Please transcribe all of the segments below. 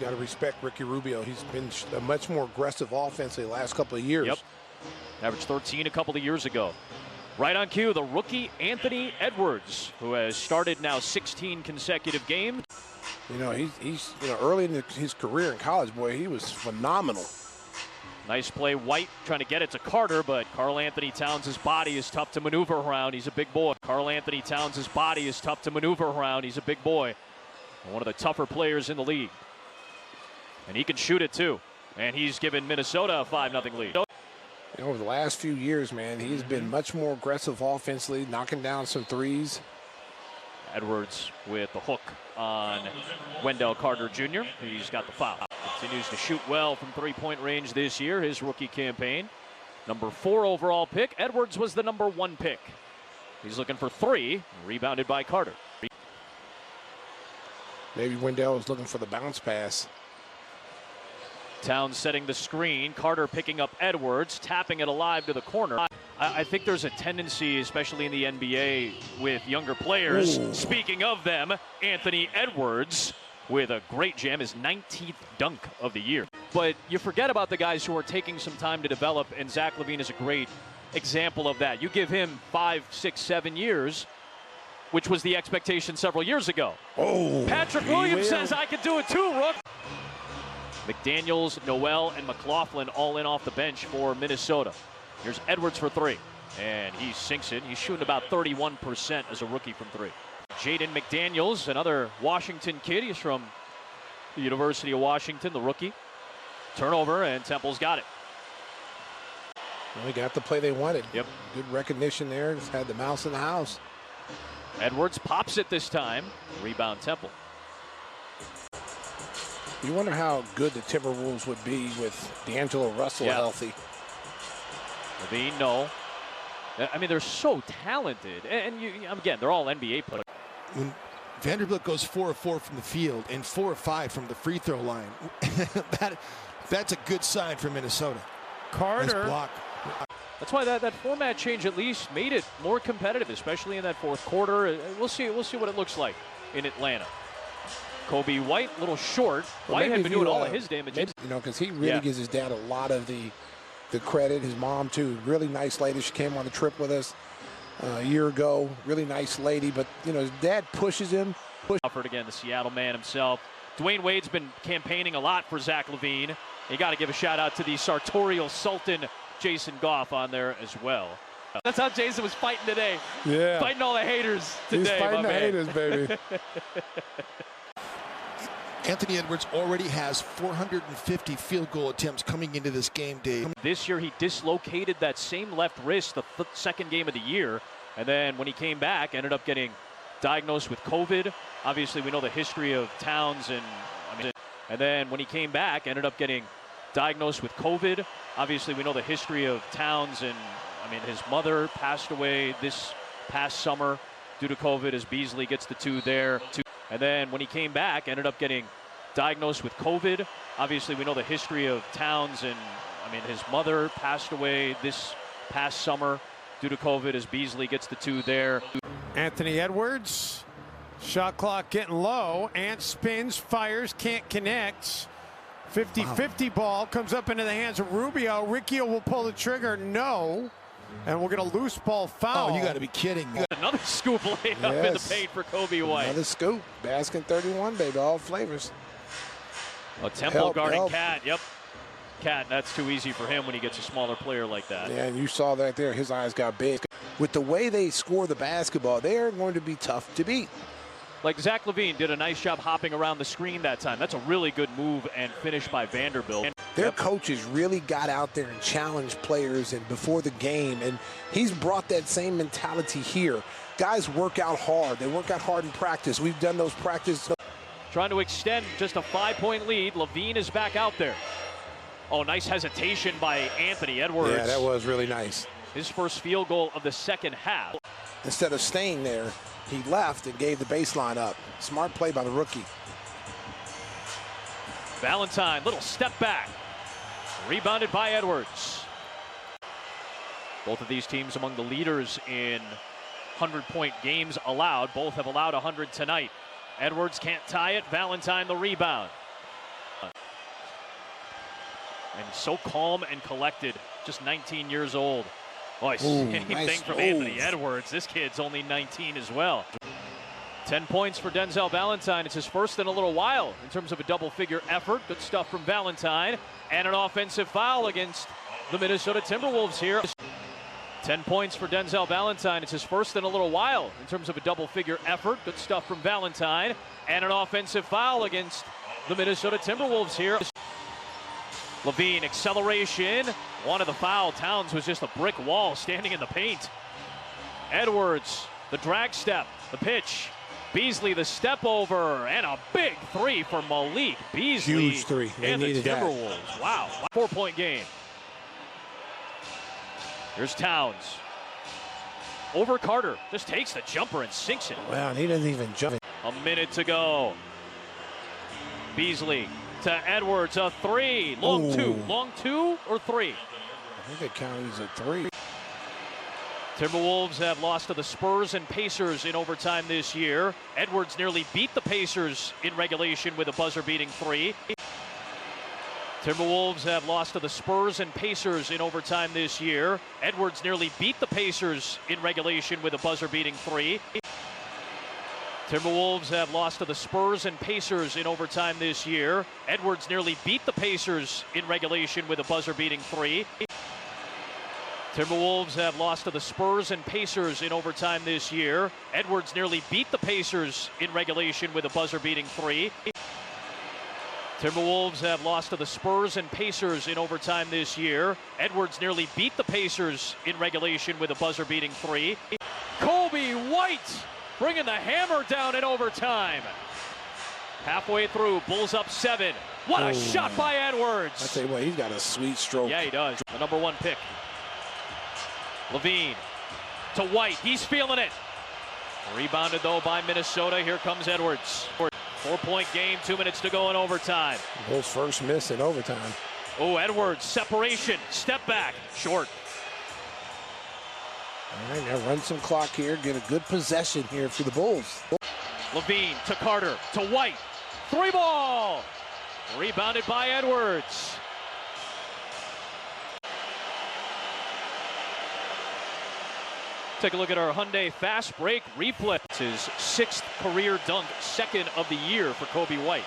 got to respect Ricky Rubio. He's been a much more aggressive offense the last couple of years. Yep. Averaged 13 a couple of years ago. Right on cue, the rookie Anthony Edwards, who has started now 16 consecutive games. You know, he's early in his career in college, boy, he was phenomenal. Nice play, White trying to get it to Carter, but Karl Anthony Towns' body is tough to maneuver around. He's a big boy. Karl Anthony Towns' body is tough to maneuver around. He's a big boy. And one of the tougher players in the league. And he can shoot it too. And he's given Minnesota a 5-0 lead. You know, over the last few years, man, he's been much more aggressive offensively, knocking down some threes. Edwards with the hook on Wendell Carter Jr. He's got the foul. Continues to shoot well from three-point range this year, his rookie campaign. Number 4 overall pick. Edwards was the number 1 pick. He's looking for 3, rebounded by Carter. Maybe Wendell was looking for the bounce pass. Towns setting the screen. Carter picking up Edwards, tapping it alive to the corner. I think there's a tendency, especially in the NBA, with younger players. Ooh. Speaking of them, Anthony Edwards with a great jam, his 19th dunk of the year. But you forget about the guys who are taking some time to develop, and Zach LaVine is a great example of that. You give him 5, 6, 7 years, which was the expectation several years ago. Oh, Patrick Williams says, I can do it too, Rook. McDaniels, Noel, and McLaughlin all in off the bench for Minnesota. Here's Edwards for 3, and he sinks it. He's shooting about 31% as a rookie from 3. Jaden McDaniels, another Washington kid. He's from the University of Washington, the rookie. Turnover, and Temple's got it. Well, he got the play they wanted. Yep. Good recognition there. Just had the mouse in the house. Edwards pops it this time. Rebound, Temple. You wonder how good the Timberwolves would be with D'Angelo Russell healthy. LaVine, no. I mean, they're so talented. And again, they're all NBA players. When Vanderbilt goes 4 of 4 from the field and 4 of 5 from the free throw line, that's a good sign for Minnesota. Carter. Nice block. That's why that format change at least made it more competitive, especially in that fourth quarter. We'll see what it looks like in Atlanta. Kobe White, a little short. Well, White had been doing all of his damage. You know, because he really gives his dad a lot of the credit. His mom, too. Really nice lady. She came on the trip with us a year ago. Really nice lady. But, you know, his dad pushes him. Offered again, the Seattle man himself. Dwayne Wade's been campaigning a lot for Zach LaVine. You got to give a shout-out to the sartorial Sultan, Jason Goff, on there as well. That's how Jason was fighting today. Yeah. Fighting all the haters today. He's fighting the haters, baby. Anthony Edwards already has 450 field goal attempts coming into this game, Dave. This year he dislocated that same left wrist the second game of the year, and then when he came back, ended up getting diagnosed with COVID. Obviously, we know the history of Towns and then when he came back, ended up getting diagnosed with COVID. Obviously, we know the history of Towns, and his mother passed away this past summer due to COVID as Beasley gets the 2 there. And then when he came back, ended up getting diagnosed with COVID. Obviously, we know the history of Towns, and his mother passed away this past summer due to COVID as Beasley gets the 2 there. Anthony Edwards, shot clock getting low. Ant spins, fires, can't connect. 50-50 ball comes up into the hands of Rubio. Riccio will pull the trigger, no. And we'll get a loose ball foul. Oh, you got to be kidding me. Another scoop laid up in the paint for Kobe White. Another scoop. Baskin 31, baby. All flavors. A Temple guarding Cat. Yep. Cat, that's too easy for him when he gets a smaller player like that. Yeah, and you saw that there. His eyes got big. With the way they score the basketball, they are going to be tough to beat. Like Zach LaVine did a nice job hopping around the screen that time. That's a really good move and finish by Vanderbilt. Their coaches really got out there and challenged players and before the game, and he's brought that same mentality here. Guys work out hard. They work out hard in practice. We've done those practice. Trying to extend just a 5-point lead. LaVine is back out there. Oh, nice hesitation by Anthony Edwards. Yeah, that was really nice. His first field goal of the second half. Instead of staying there, he left and gave the baseline up. Smart play by the rookie. Valentine, little step back. Rebounded by Edwards. Both of these teams among the leaders in 100-point games allowed. Both have allowed 100 tonight. Edwards can't tie it. Valentine the rebound. And so calm and collected, just 19 years old. Boy, Ooh, same nice thing from move. Anthony Edwards. This kid's only 19 as well. 10 points for Denzel Valentine. It's his first in a little while in terms of a double-figure effort. Good stuff from Valentine. And an offensive foul against the Minnesota Timberwolves here. 10 points for Denzel Valentine. It's his first in a little while in terms of a double-figure effort. Good stuff from Valentine. And an offensive foul against the Minnesota Timberwolves here. Levine, acceleration. Wanted the foul. Towns was just a brick wall standing in the paint. Edwards, the drag step, the pitch. Beasley, the step over, and a big three for Malik Beasley. Huge three. They and the needed that. Timberwolves. Wow. 4-point game. Here's Towns. Over Carter. Just takes the jumper and sinks it. Wow, he doesn't even jump. A minute to go. Beasley to Edwards, a three. Long two. Long two or three? I think it counts as a three. Timberwolves have lost to the Spurs and Pacers in overtime this year. Edwards nearly beat the Pacers in regulation with a buzzer-beating three. Timberwolves have lost to the Spurs and Pacers in overtime this year. Edwards nearly beat the Pacers in regulation with a buzzer-beating three. Timberwolves have lost to the Spurs and Pacers in overtime this year. Edwards nearly beat the Pacers in regulation with a buzzer-beating three. Timberwolves have lost to the Spurs and Pacers in overtime this year. Edwards nearly beat the Pacers in regulation with a buzzer-beating three. Timberwolves have lost to the Spurs and Pacers in overtime this year. Edwards nearly beat the Pacers in regulation with a buzzer-beating three. Kobe White bringing the hammer down in overtime. Halfway through, Bulls up 7. What a shot by Edwards. I tell you what, he's got a sweet stroke. Yeah, he does. The number 1 pick. Levine to White. He's feeling it. Rebounded, though, by Minnesota. Here comes Edwards. 4-point game, 2 minutes to go in overtime. Bulls' first miss in overtime. Oh, Edwards, separation, step back, short. All right, now run some clock here, get a good possession here for the Bulls. Levine to Carter, to White. 3 ball. Rebounded by Edwards. Take a look at our Hyundai Fast Break replay. It's his 6th career dunk, 2nd of the year for Kobe White.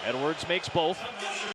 Edwards makes both.